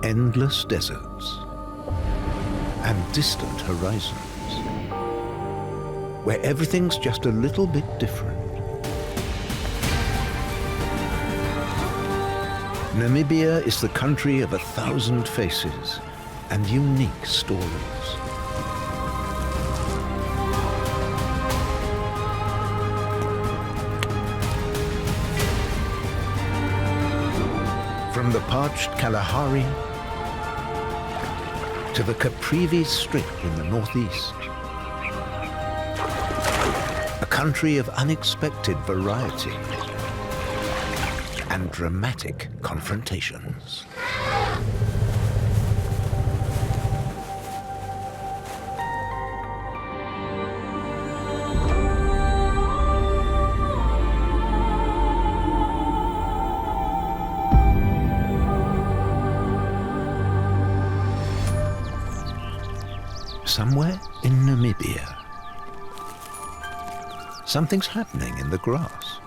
endless deserts and distant horizons, where everything's just a little bit different. Namibia is the country of 1,000 faces and unique stories. From the parched Kalahari to the Caprivi Strip in the northeast, a country of unexpected variety and dramatic confrontations. Somewhere in Namibia, something's happening in the grass.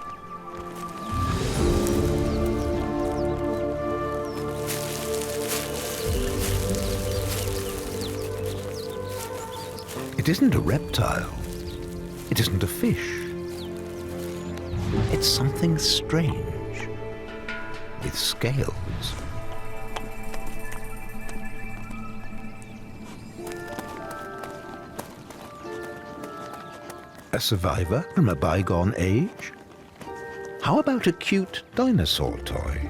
It isn't a reptile. It isn't a fish. It's something strange with scales. A survivor from a bygone age? How about a cute dinosaur toy?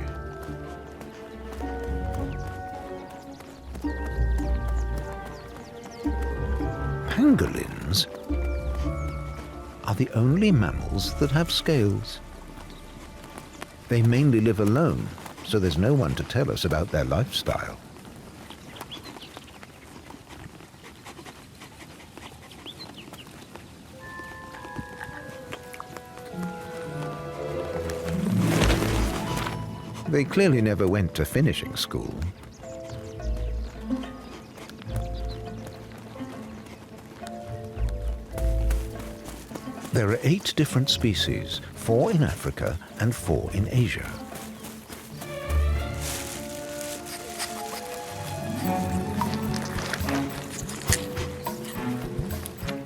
Pangolins are the only mammals that have scales. They mainly live alone, so there's no one to tell us about their lifestyle. They clearly never went to finishing school. There are 8 different species, 4 in Africa and 4 in Asia.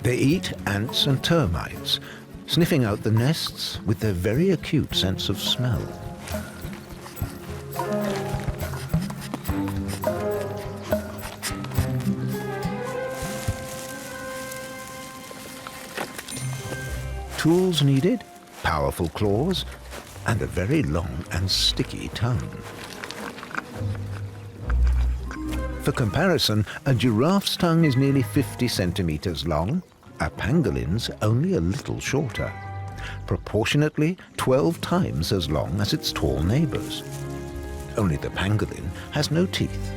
They eat ants and termites, sniffing out the nests with their very acute sense of smell. Tools needed, powerful claws, and a very long and sticky tongue. For comparison, a giraffe's tongue is nearly 50 centimeters long, a pangolin's only a little shorter, proportionately 12 times as long as its tall neighbors. Only the pangolin has no teeth.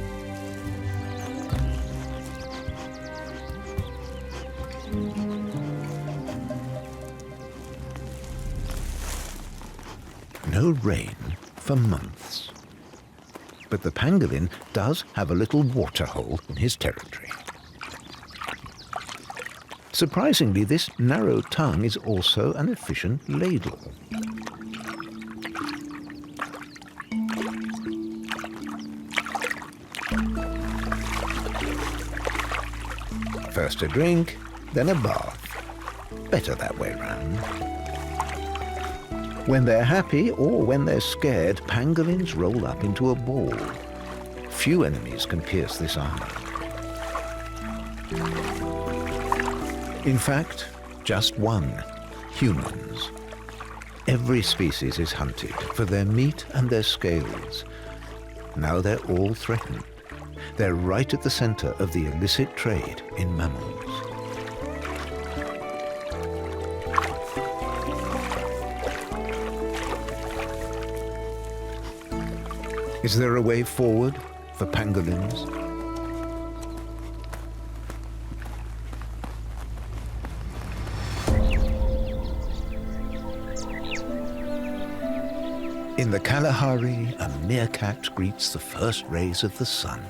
No rain for months. But the pangolin does have a little waterhole in his territory. Surprisingly, this narrow tongue is also an efficient ladle. First a drink, then a bath. Better that way round. When they're happy or when they're scared, pangolins roll up into a ball. Few enemies can pierce this armor. In fact, just one: humans. Every species is hunted for their meat and their scales. Now they're all threatened. They're right at the center of the illicit trade in mammals. Is there a way forward for pangolins? In the Kalahari, a meerkat greets the first rays of the sun.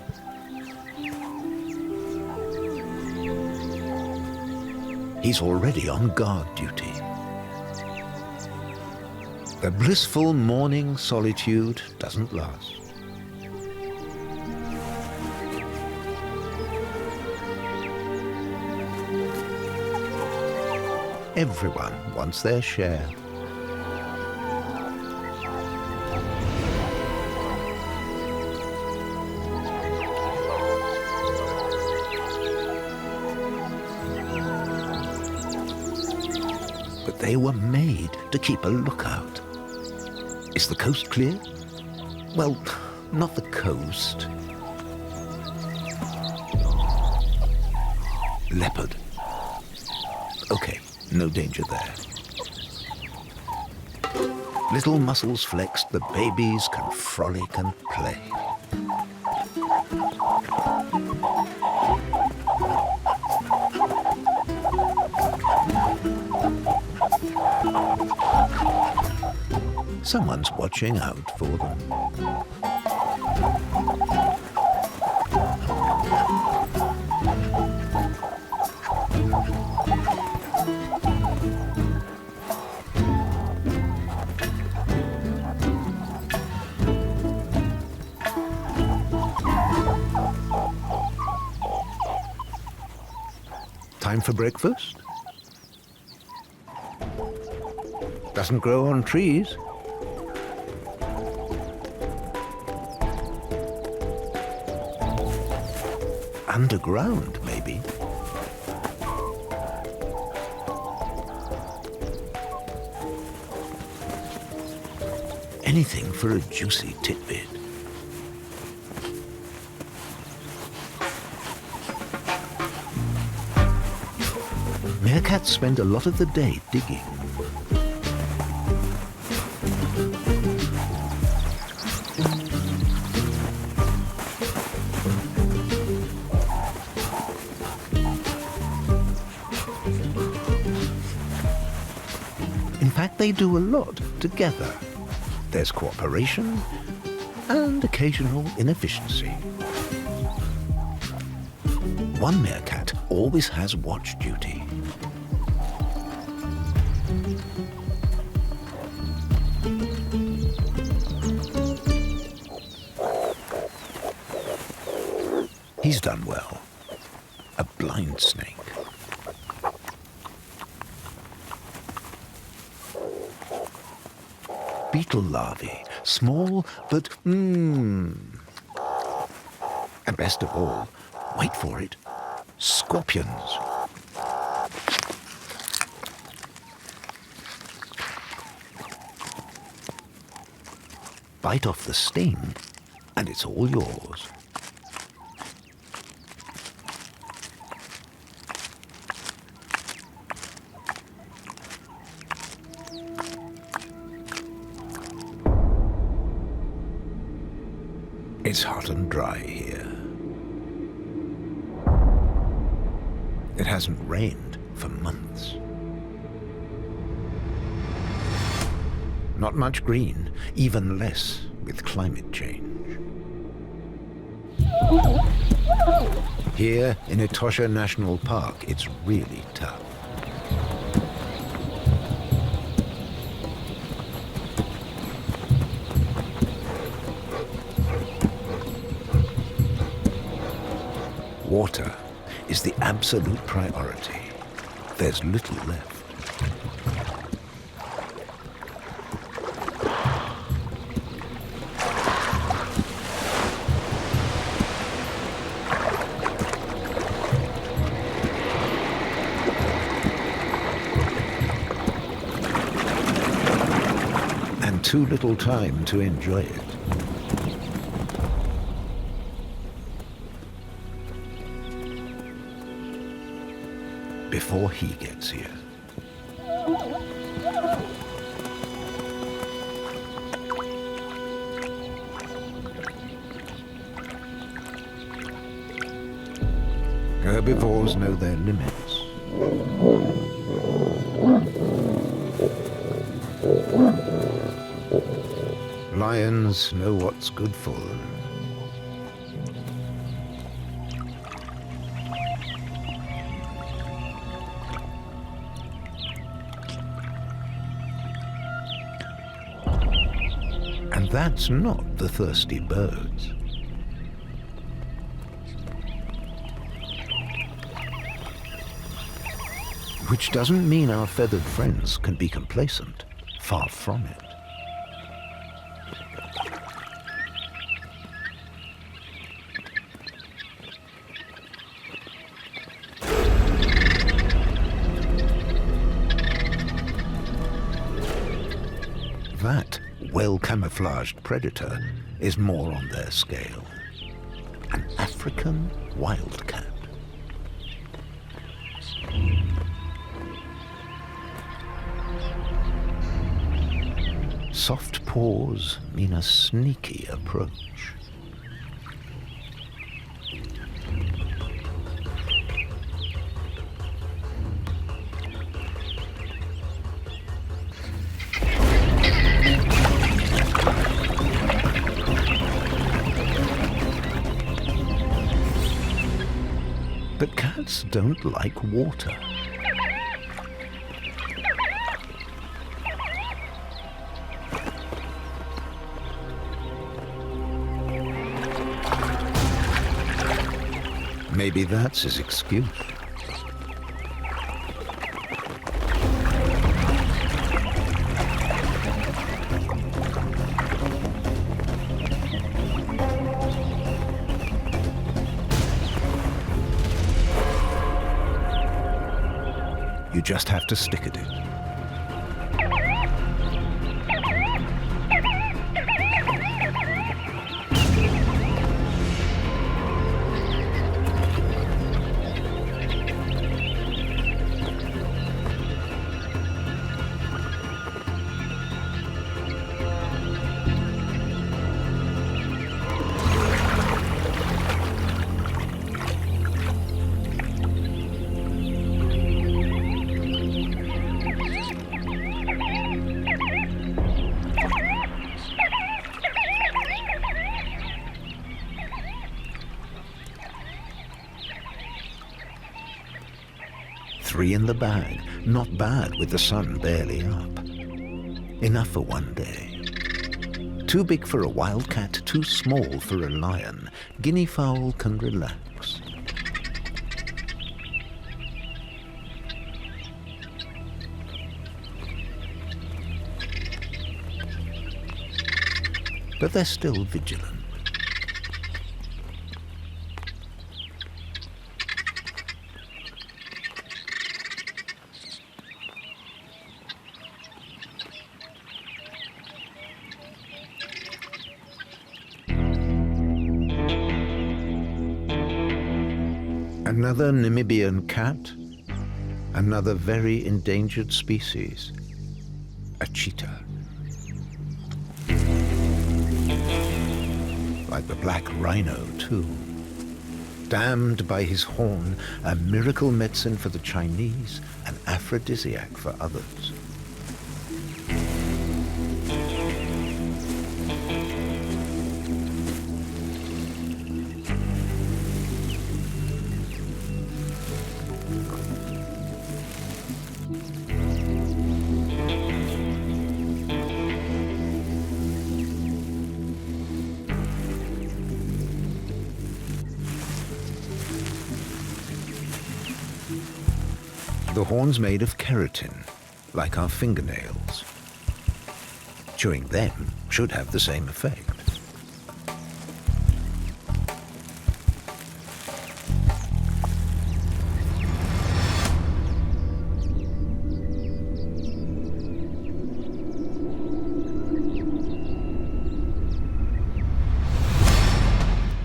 He's already on guard duty. The blissful morning solitude doesn't last. Everyone wants their share. But they were made to keep a lookout. Is the coast clear? Well, not the coast. Leopard. Okay, no danger there. Little muscles flexed, the babies can frolic and play. Someone's watching out for them. Time for breakfast? Doesn't grow on trees. Underground, maybe. Anything for a juicy tidbit. Meerkats spend a lot of the day digging. In fact, they do a lot together. There's cooperation and occasional inefficiency. One meerkat always has watch duty. He's done well. A blind snake. Beetle larvae, small but And best of all, wait for it, scorpions. Bite off the sting, and it's all yours. It's hot and dry here. It hasn't rained for months. Not much green, even less with climate change. Here in Etosha National Park, it's really tough. Water is the absolute priority. There's little left. And too little time to enjoy it. Before he gets here. Herbivores know their limits. Lions know what's good for them. And that's not the thirsty birds. Which doesn't mean our feathered friends can be complacent. Far from it. That well-camouflaged predator is more on their scale. An African wildcat. Soft paws mean a sneaky approach. But cats don't like water. Maybe that's his excuse. You just have to stick at it. Three in the bag, not bad with the sun barely up. Enough for one day. Too big for a wildcat, too small for a lion. Guinea fowl can relax. But they're still vigilant. Another Namibian cat, another very endangered species, a cheetah. Like the black rhino, too. Damned by his horn, a miracle medicine for the Chinese, an aphrodisiac for others. The horn's made of keratin, like our fingernails. Chewing them should have the same effect.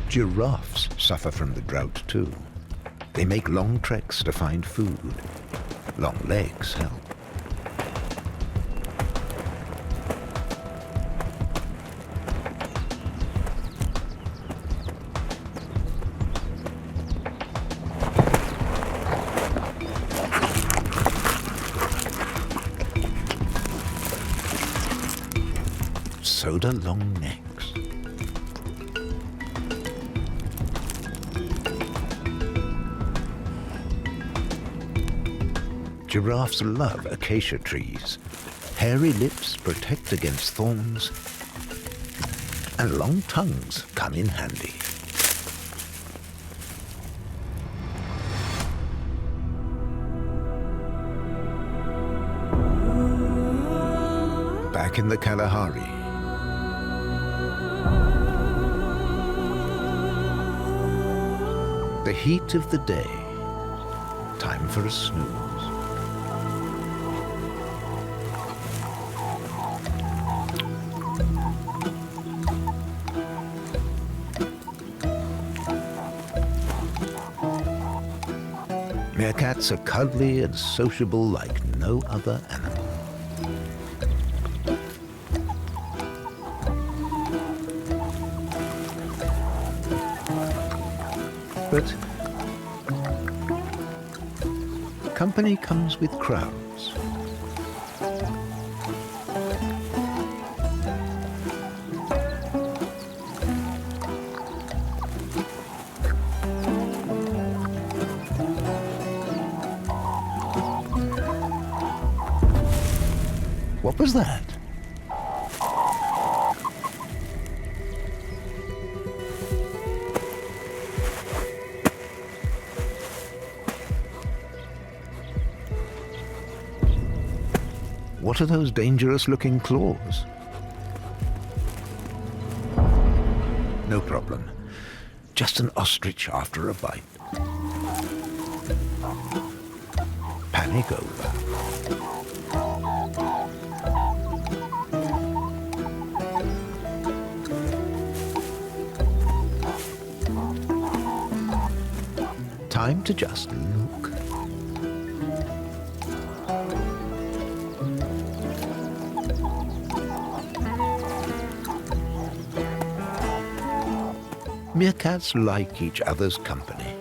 Giraffes suffer from the drought too. They make long treks to find food. Long legs help. So do long necks. Giraffes love acacia trees. Hairy lips protect against thorns, and long tongues come in handy. back in the Kalahari. The heat of the day. Time for a snooze. Meerkats are cuddly and sociable like no other animal. But company comes with crowds. What was that? What are those dangerous-looking claws? No problem. Just an ostrich after a bite. Panic over. Time to just look. Meerkats like each other's company.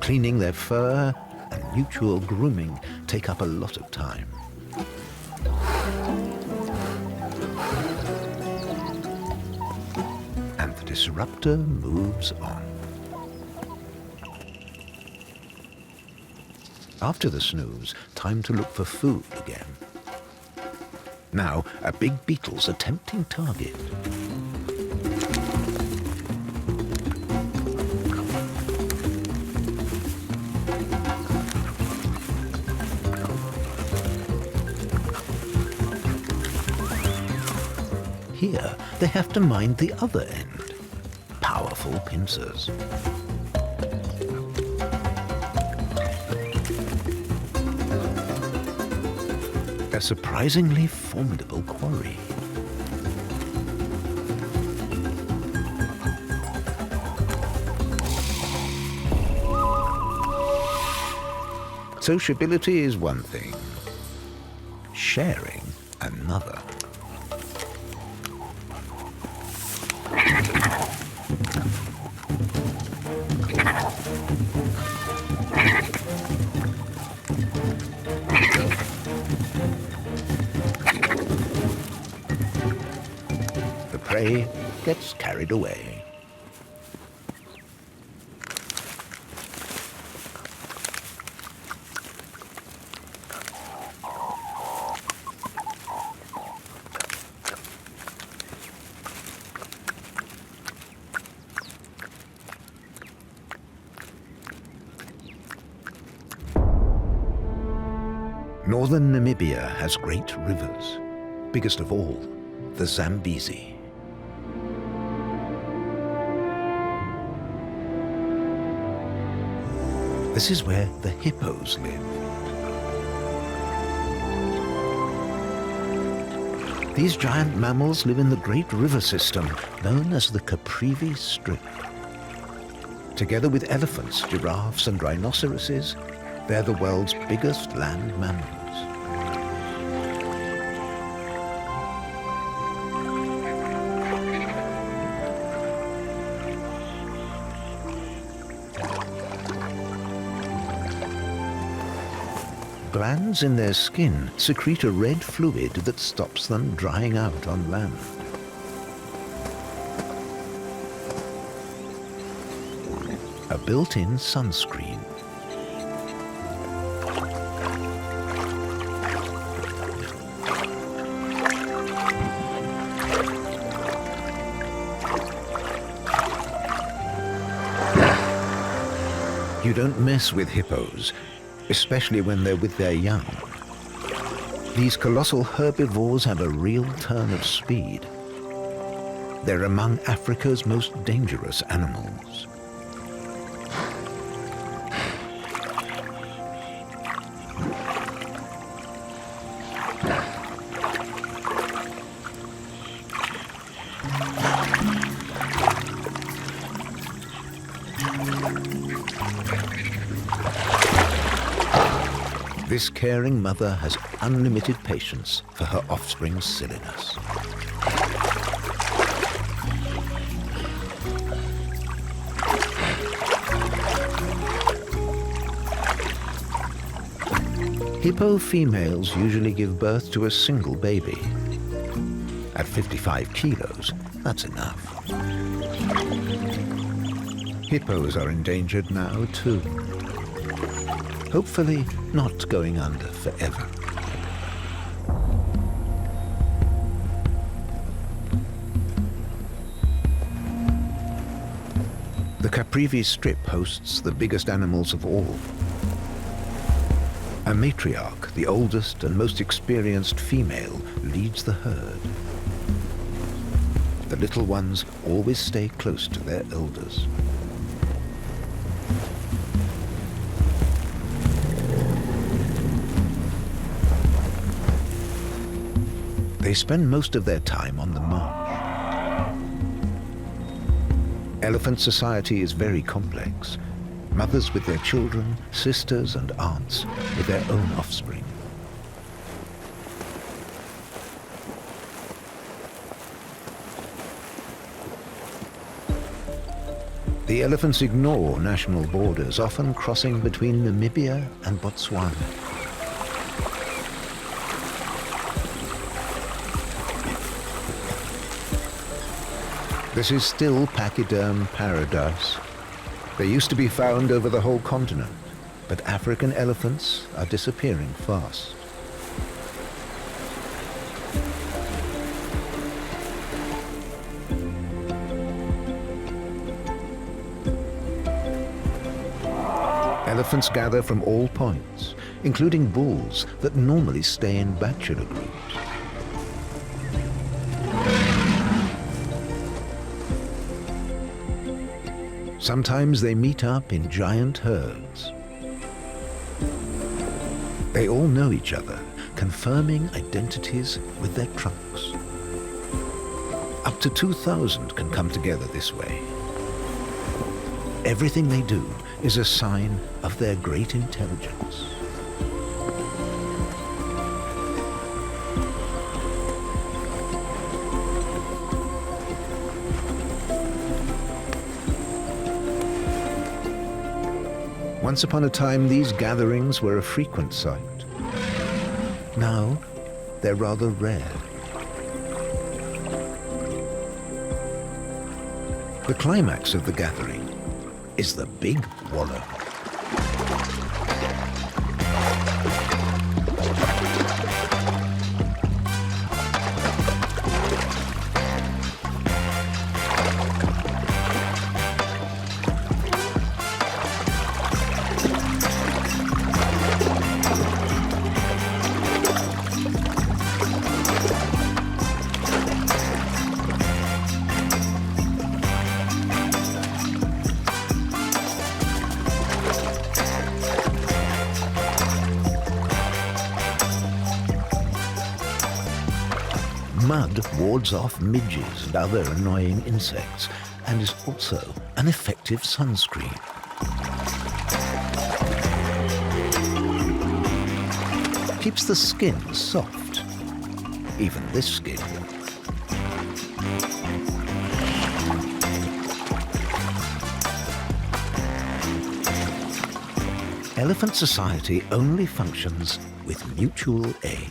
Cleaning their fur and mutual grooming take up a lot of time. And the disruptor moves on. After the snooze, time to look for food again. Now, a big beetle's a tempting target. Here, they have to mind the other end. Powerful pincers. A surprisingly formidable quarry. Sociability is one thing, sharing another. The prey gets carried away. Northern Namibia has great rivers, biggest of all, the Zambezi. This is where the hippos live. These giant mammals live in the great river system known as the Caprivi Strip. Together with elephants, giraffes and rhinoceroses, they're the world's biggest land mammals. Glands in their skin secrete a red fluid that stops them drying out on land. A built-in sunscreen. You don't mess with hippos, especially when they're with their young. These colossal herbivores have a real turn of speed. They're among Africa's most dangerous animals. This caring mother has unlimited patience for her offspring's silliness. Hippo females usually give birth to a single baby. At 55 kilos, that's enough. Hippos are endangered now too. Hopefully not going under forever. The Caprivi Strip hosts the biggest animals of all. A matriarch, the oldest and most experienced female, leads the herd. The little ones always stay close to their elders. They spend most of their time on the march. Elephant society is very complex. Mothers with their children, sisters and aunts with their own offspring. The elephants ignore national borders, often crossing between Namibia and Botswana. This is still pachyderm paradise. They used to be found over the whole continent, but African elephants are disappearing fast. Elephants gather from all points, including bulls that normally stay in bachelor groups. Sometimes they meet up in giant herds. They all know each other, confirming identities with their trunks. Up to 2,000 can come together this way. Everything they do is a sign of their great intelligence. Once upon a time, these gatherings were a frequent sight. Now, they're rather rare. The climax of the gathering is the big wallow. Mud wards off midges and other annoying insects and is also an effective sunscreen. Keeps the skin soft, even this skin. Elephant society only functions with mutual aid.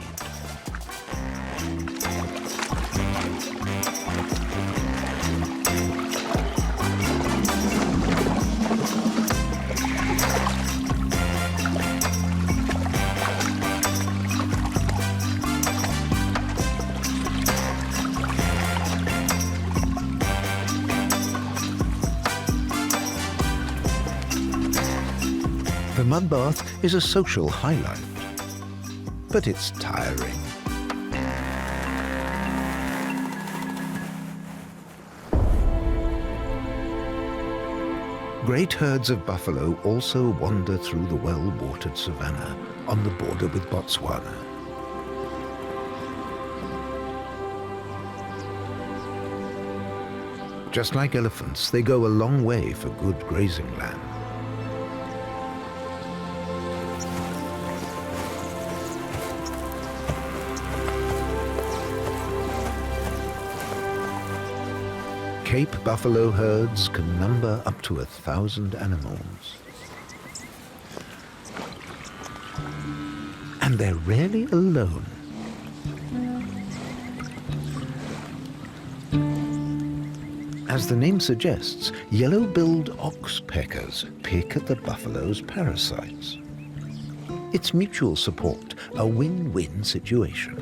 The mud bath is a social highlight. but it's tiring. Great herds of buffalo also wander through the well-watered savanna on the border with Botswana. Just like elephants, they go a long way for good grazing land. Cape buffalo herds can number up to 1,000 animals. And they're rarely alone. As the name suggests, yellow-billed oxpeckers pick at the buffalo's parasites. It's mutual support, a win-win situation.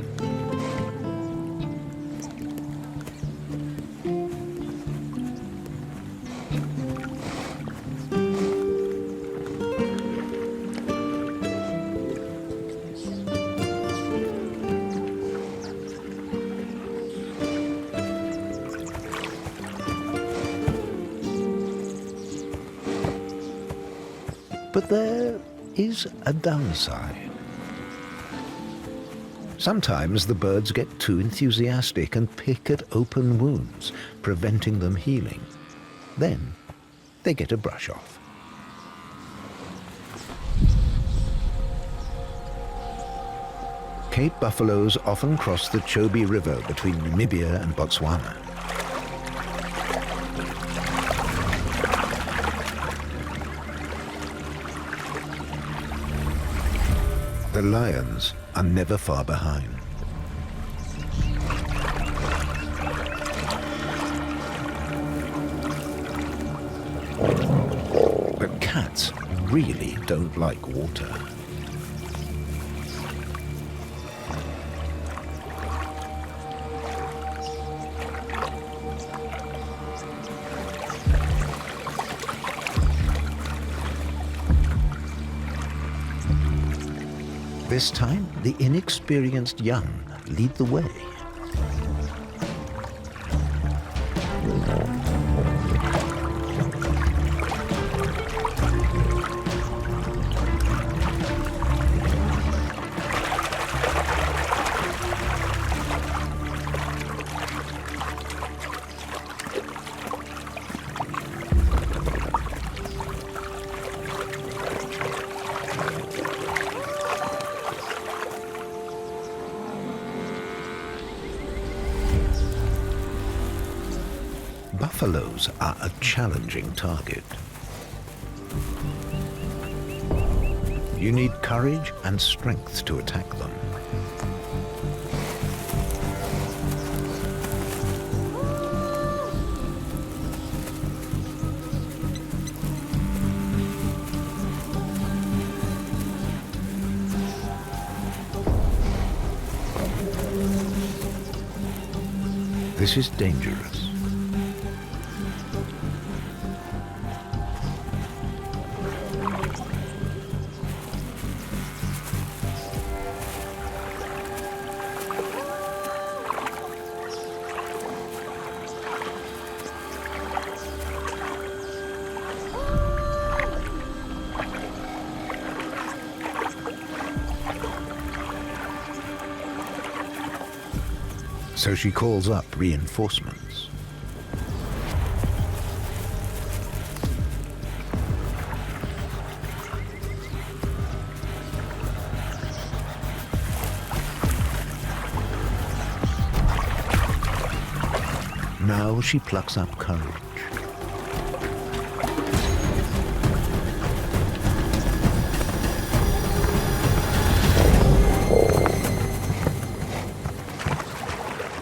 But there is a downside. Sometimes the birds get too enthusiastic and pick at open wounds, preventing them healing. Then they get a brush off. Cape buffaloes often cross the Chobe River between Namibia and Botswana. The lions are never far behind. But cats really don't like water. This time, the inexperienced young lead the way. Buffaloes are a challenging target. You need courage and strength to attack them. This is dangerous. So she calls up reinforcements. Now she plucks up courage.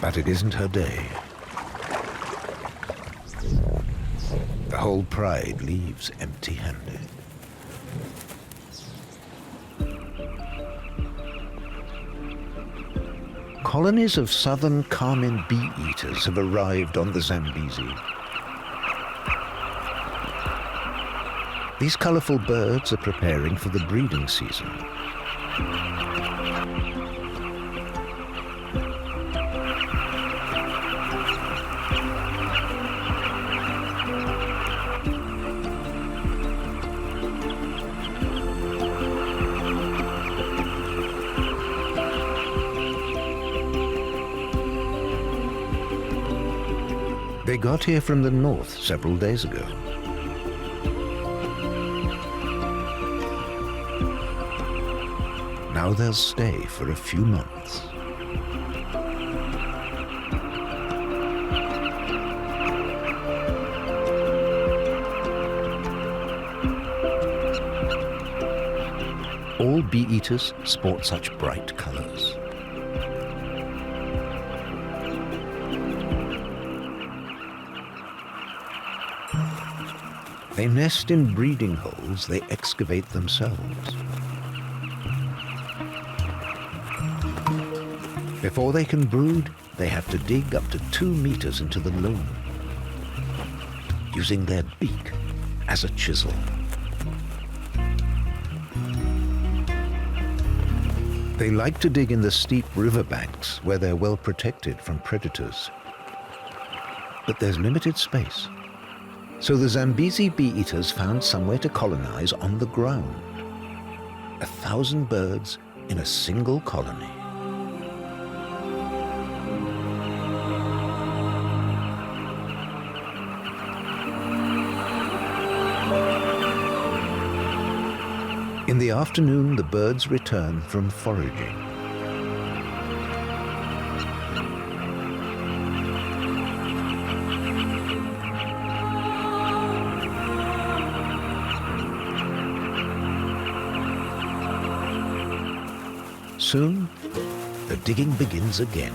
But it isn't her day. The whole pride leaves empty-handed. Colonies of southern carmine bee-eaters have arrived on the Zambezi. These colorful birds are preparing for the breeding season. They got here from the north several days ago. Now they'll stay for a few months. All bee-eaters sport such bright colors. They nest in breeding holes they excavate themselves. Before they can brood, they have to dig up to 2 meters into the loam, using their beak as a chisel. They like to dig in the steep riverbanks where they're well protected from predators. But there's limited space. So the Zambezi bee-eaters found somewhere to colonize on the ground. 1,000 birds in a single colony. In the afternoon, the birds return from foraging. Soon, the digging begins again.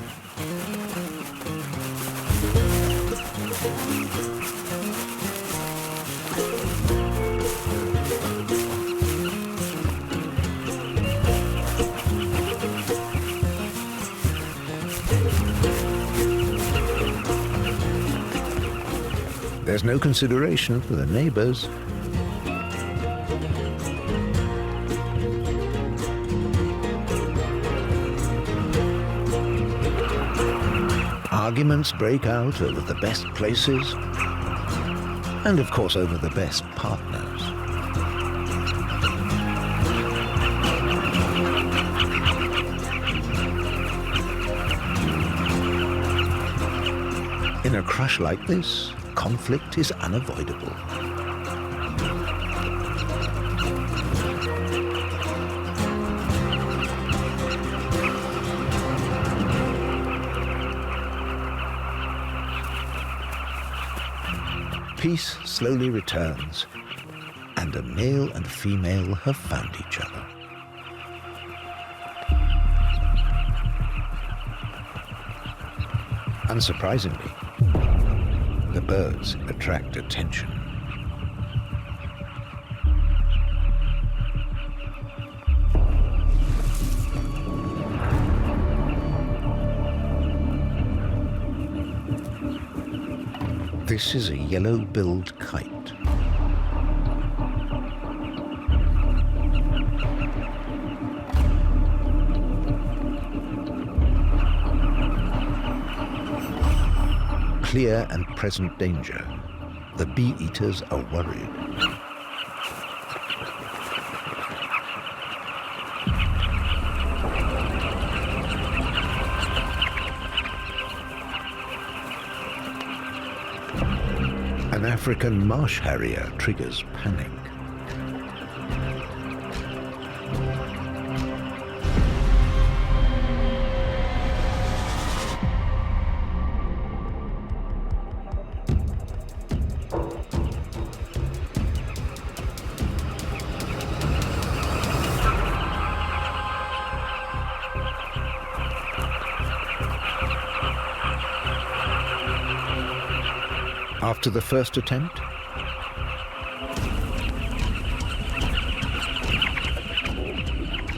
There's no consideration for the neighbors. Arguments break out over the best places, and of course over the best partners. In a crush like this, conflict is unavoidable. Peace slowly returns, and a male and female have found each other. Unsurprisingly, the birds attract attention. This is a yellow-billed kite. Clear and present danger. The bee-eaters are worried. An African marsh harrier triggers panic. After the first attempt,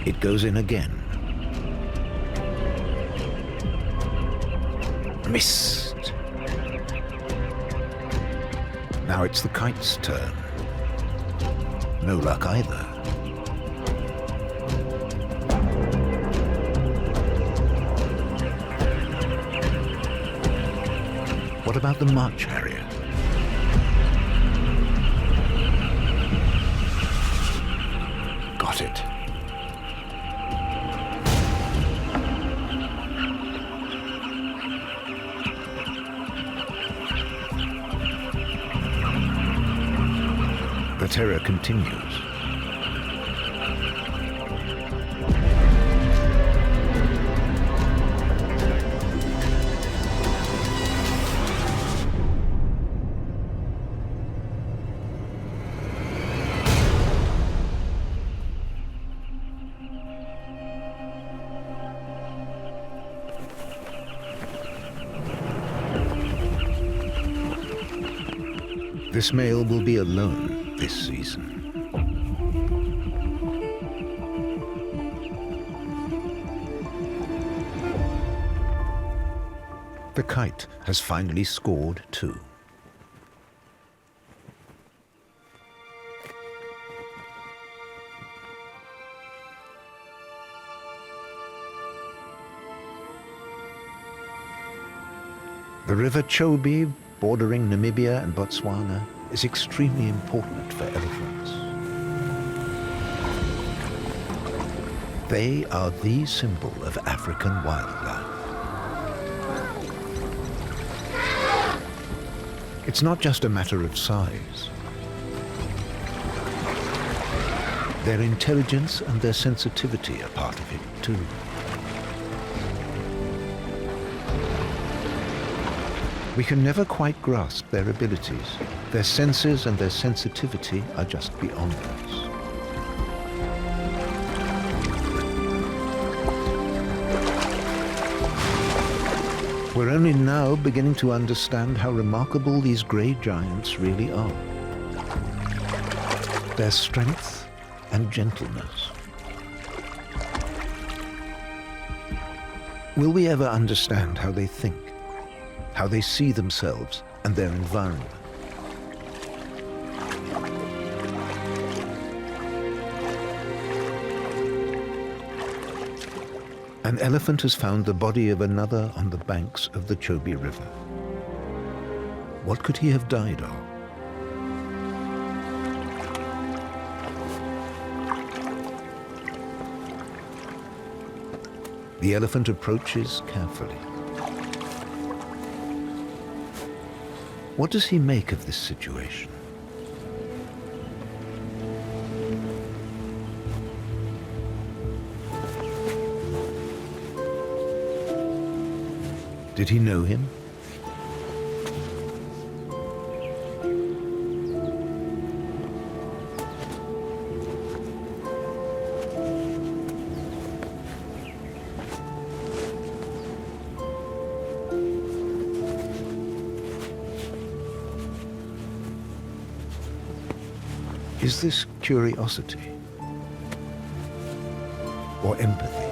it goes in again. Missed. Now it's the kite's turn. No luck either. What about the march harrier? Got it. The terror continues. This male will be alone this season. The kite has finally scored too. The river Chobe, bordering Namibia and Botswana, is extremely important for elephants. They are the symbol of African wildlife. It's not just a matter of size. Their intelligence and their sensitivity are part of it too. We can never quite grasp their abilities. Their senses and their sensitivity are just beyond us. We're only now beginning to understand how remarkable these grey giants really are. Their strength and gentleness. Will we ever understand how they think? How they see themselves and their environment? An elephant has found the body of another on the banks of the Chobe River. What could he have died of? The elephant approaches carefully. What does he make of this situation? Did he know him? Is this curiosity or empathy?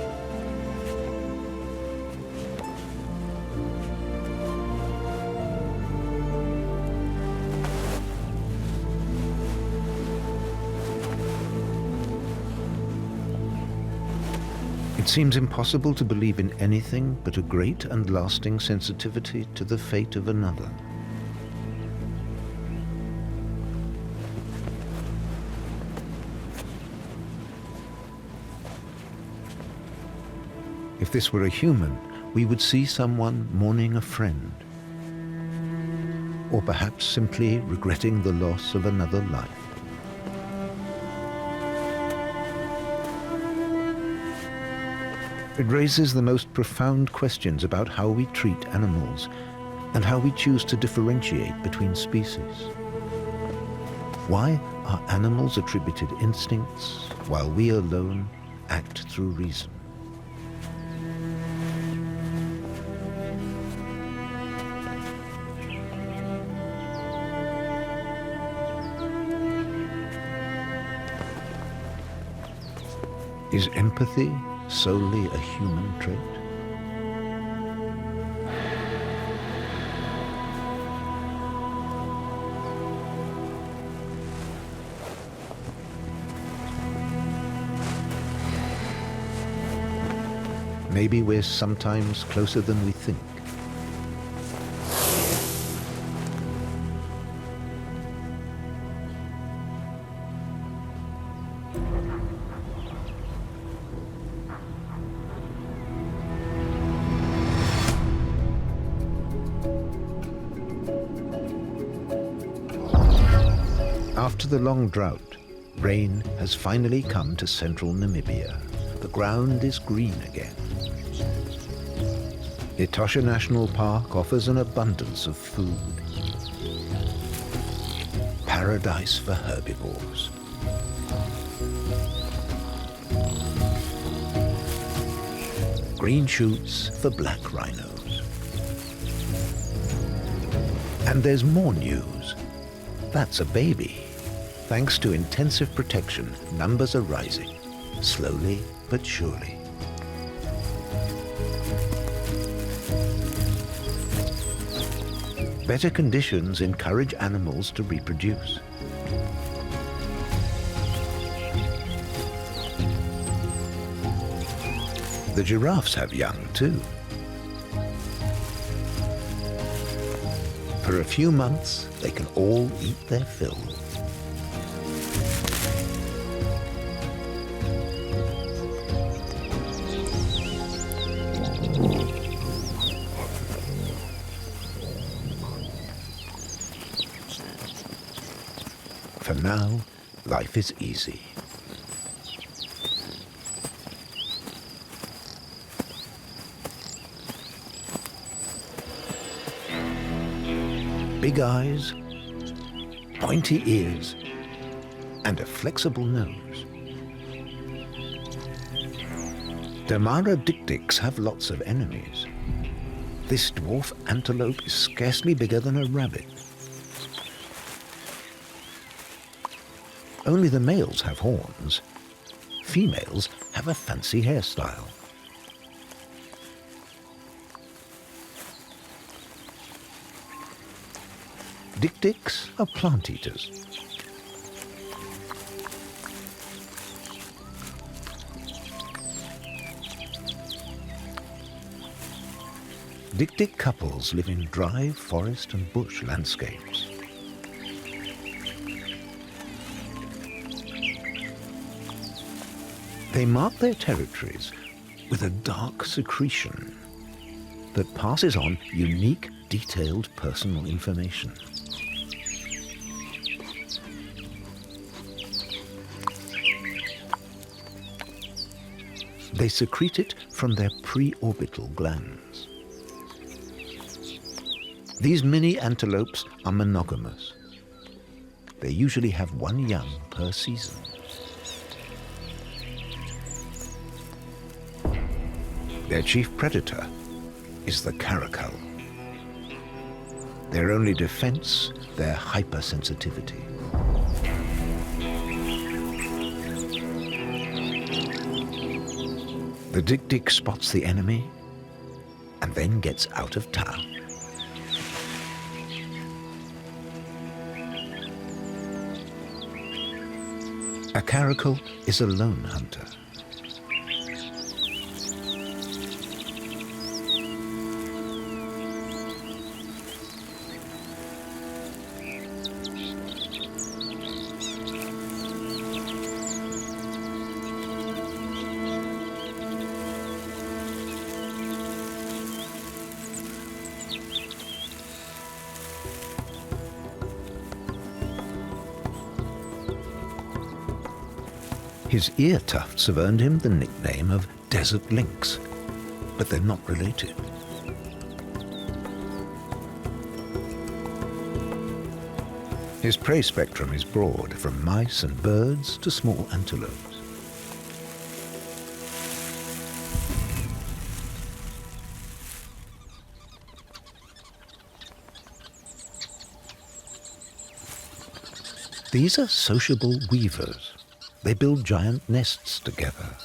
It seems impossible to believe in anything but a great and lasting sensitivity to the fate of another. If this were a human, we would see someone mourning a friend, or perhaps simply regretting the loss of another life. It raises the most profound questions about how we treat animals and how we choose to differentiate between species. Why are animals attributed instincts while we alone act through reason? Is empathy solely a human trait? Maybe we're sometimes closer than we think. After the long drought, rain has finally come to central Namibia. The ground is green again. Etosha National Park offers an abundance of food. Paradise for herbivores. Green shoots for black rhinos. And there's more news. That's a baby. Thanks to intensive protection, numbers are rising, slowly but surely. Better conditions encourage animals to reproduce. The giraffes have young too. For a few months, they can all eat their fill. For now, life is easy. Big eyes, pointy ears, and a flexible nose. Damara dictics have lots of enemies. This dwarf antelope is scarcely bigger than a rabbit. Only the males have horns. Females have a fancy hairstyle. Dictics are plant eaters. Dictic couples live in dry forest and bush landscapes. They mark their territories with a dark secretion that passes on unique, detailed personal information. They secrete it from their preorbital glands. These mini antelopes are monogamous. They usually have one young per season. Their chief predator is the caracal. Their only defense, their hypersensitivity. The dictic spots the enemy and then gets out of town. A caracal is a lone hunter. His ear tufts have earned him the nickname of desert lynx, but they're not related. His prey spectrum is broad, from mice and birds to small antelopes. These are sociable weavers. They build giant nests together.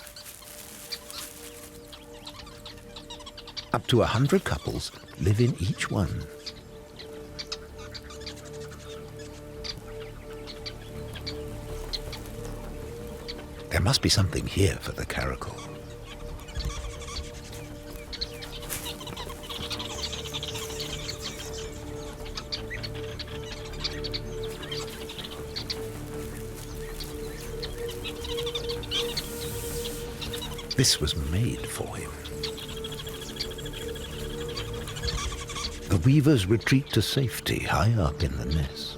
Up to 100 couples live in each one. There must be something here for the caracal. This was made for him. The weavers retreat to safety high up in the nest.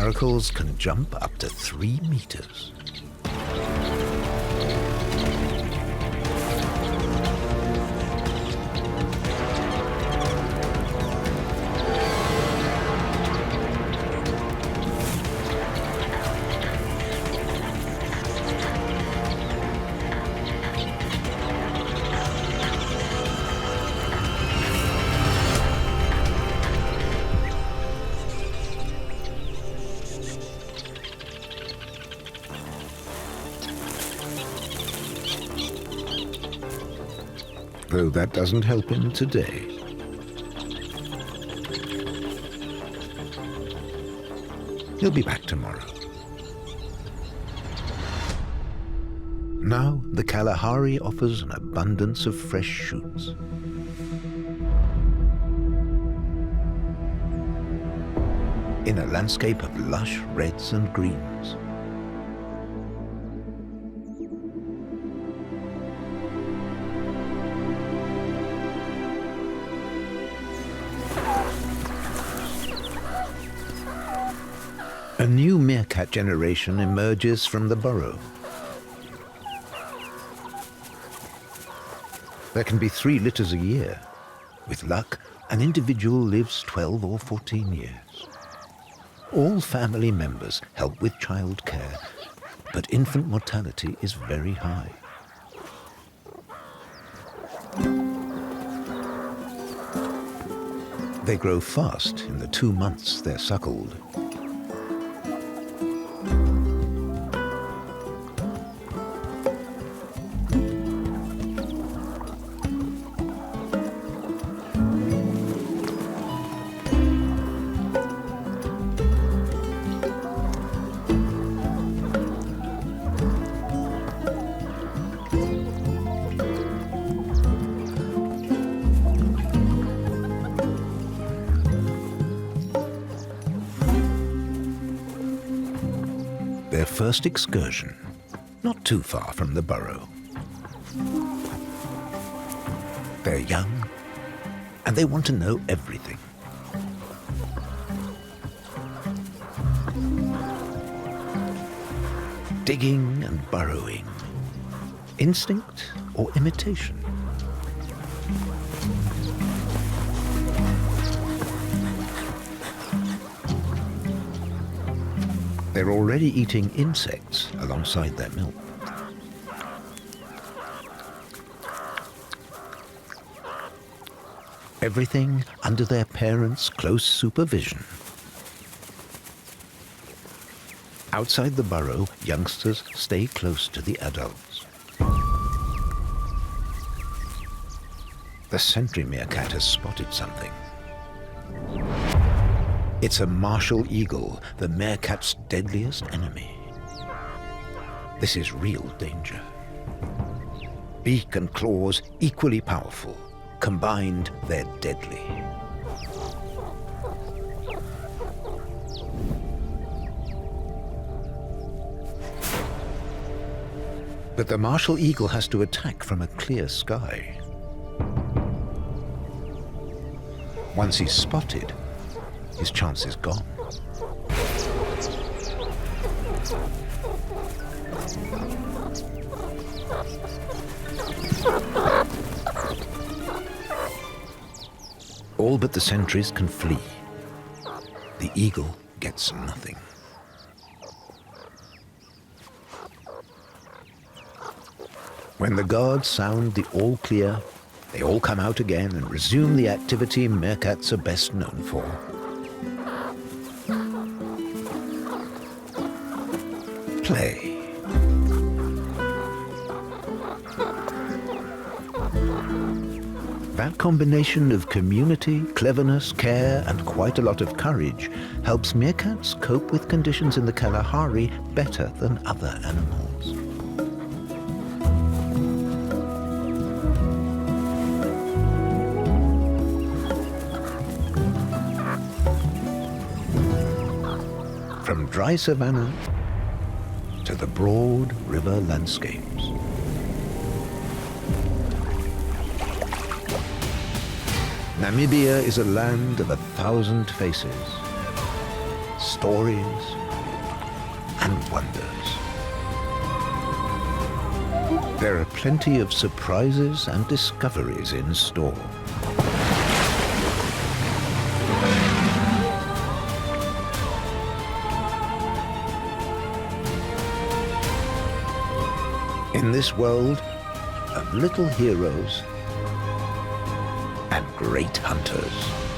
caracals can jump up to 3 meters. Though that doesn't help him today. He'll be back tomorrow. Now, the Kalahari offers an abundance of fresh shoots. In a landscape of lush reds and greens. A new meerkat generation emerges from the burrow. There can be 3 litters a year. With luck, an individual lives 12 or 14 years. All family members help with childcare, but infant mortality is very high. They grow fast in the 2 months they're suckled. Their first excursion, not too far from the burrow. They're young, and they want to know everything. Digging and burrowing. Instinct or imitation? They're already eating insects alongside their milk. Everything under their parents' close supervision. Outside the burrow, youngsters stay close to the adults. The sentry meerkat has spotted something. It's a martial eagle, the meerkat's deadliest enemy. This is real danger. Beak and claws equally powerful. Combined, they're deadly. But the martial eagle has to attack from a clear sky. Once he's spotted, his chance is gone. All but the sentries can flee. The eagle gets nothing. When the guards sound the all clear, they all come out again and resume the activity meerkats are best known for. Play. That combination of community, cleverness, care, and quite a lot of courage helps meerkats cope with conditions in the Kalahari better than other animals. From dry savanna to the broad river landscapes. Namibia is a land of 1,000 faces. stories, and wonders. There are plenty of surprises and discoveries in store. In this world of little heroes and great hunters.